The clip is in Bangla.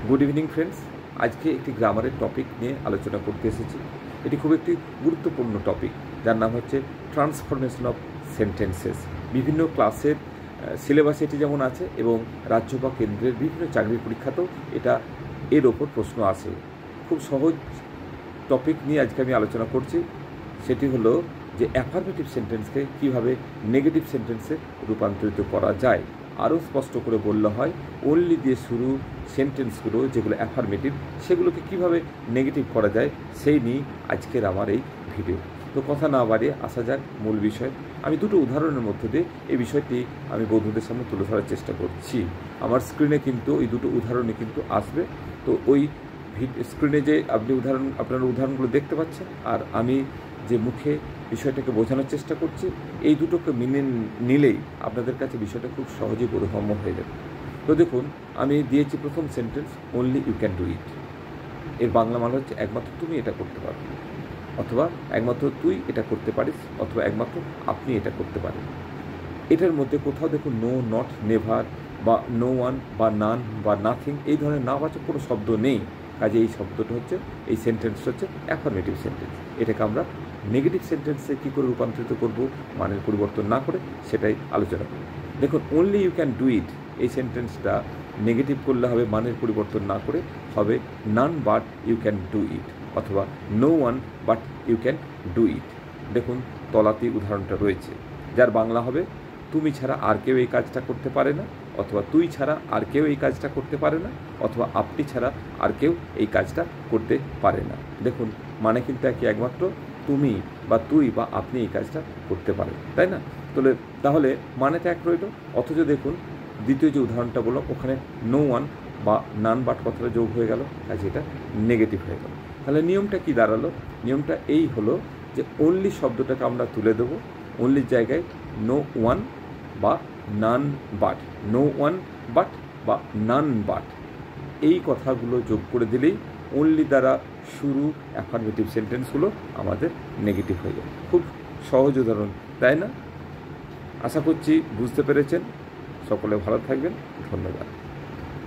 Good evening friends. আজকে একটি গ্রামারের টপিক নিয়ে আলোচনা করতে এসেছি। এটি খুব একটি গুরুত্বপূর্ণ টপিক, যার নাম হচ্ছে ট্রান্সফরমেশন অফ সেন্টেন্সেস। বিভিন্ন ক্লাসের সিলেবাসে এটি যেমন আছে এবং রাজ্য বা কেন্দ্রের বিভিন্ন চাকরির পরীক্ষাতেও এর ওপর প্রশ্ন আসে। খুব সহজ টপিক নিয়ে আজকে আমি আলোচনা করছি। সেটি হলো যে অ্যাফার্মেটিভ সেন্টেন্সকে কীভাবে নেগেটিভ সেন্টেন্সে রূপান্তরিত করা যায়। আরও স্পষ্ট করে বললে হয়, ওনলি দিয়ে শুরু সেন্টেন্সগুলো যেগুলো অ্যাফার্মেটিভ, সেগুলোকে কীভাবে নেগেটিভ করা যায় সেই নিয়ে আজকের আমার এই ভিডিও। তো কথা না বাড়িয়ে আসা যাক মূল বিষয়। আমি দুটো উদাহরণের মধ্যে দিয়ে এই বিষয়টি আমি বন্ধুদের সামনে তুলে ধরার চেষ্টা করছি। আমার স্ক্রিনে কিন্তু এই দুটো উদাহরণে কিন্তু আসবে। তো ওই স্ক্রিনে যে আপনারা উদাহরণগুলো দেখতে পাচ্ছেন, আর আমি যে মুখে বিষয়টাকে বোঝানোর চেষ্টা করছি, এই দুটোকে মেনে নিলেই আপনাদের কাছে বিষয়টা খুব সহজেই বোধগম্য হয়ে যাবে। তো দেখুন, আমি দিয়েছি প্রথম sentence, only you can do it. এর বাংলা মানে হচ্ছে একমাত্র তুমি এটা করতে পারবে, অথবা একমাত্র তুই এটা করতে পারিস, অথবা একমাত্র আপনি এটা করতে পারেন। এটার মধ্যে কোথাও দেখুন নো, নট, নেভার বা নো ওয়ান বা নান বা নাথিং এই ধরনের নাবাচক কোনো শব্দ নেই। কাজে এই শব্দটা হচ্ছে, এই সেন্টেন্সটা হচ্ছে অ্যাফার্মেটিভ সেন্টেন্স। এটাকে আমরা নেগেটিভ সেন্টেন্সে কী করে রূপান্তরিত করব, মানের পরিবর্তন না করে, সেটাই আলোচনা করব। দেখুন, only you can do it এই সেন্টেন্সটা নেগেটিভ করলে হবে মানের পরিবর্তন না করে, হবে none but you can do it, অথবা no one but you can do it. দেখুন তলাতে উদাহরণটা রয়েছে, যার বাংলা হবে তুমি ছাড়া আর কেউ এই কাজটা করতে পারে না, অথবা তুই ছাড়া আর কেউ এই কাজটা করতে পারে না, অথবা আপনি ছাড়া আর কেউ এই কাজটা করতে পারে না। দেখুন মানে কিন্তু একই, একমাত্র তুমি বা তুই বা আপনি এই কাজটা করতে পারেন, তাই না? তাহলে মানেটা এক রইল। অথচ দেখুন দ্বিতীয় যে উদাহরণটা বললাম, ওখানে নো ওয়ান বা নান বাট কথাটা যোগ হয়ে গেল, কাজে এটা নেগেটিভ হয়ে গেল। তাহলে নিয়মটা কি দাঁড়ালো? নিয়মটা এই হলো যে অনলি শব্দটাকে আমরা তুলে দেবো, অনলির জায়গায় নো ওয়ান বা none but, no one but বা নান বাট এই কথাগুলো যোগ করে দিলেই অনলি দ্বারা শুরু অ্যাফার্মেটিভ সেন্টেন্সগুলো আমাদের নেগেটিভ হয়ে যায়। খুব সহজ উদাহরণ, তাই না? আশা করছি বুঝতে পেরেছেন। সকলে ভালো থাকবেন। ধন্যবাদ।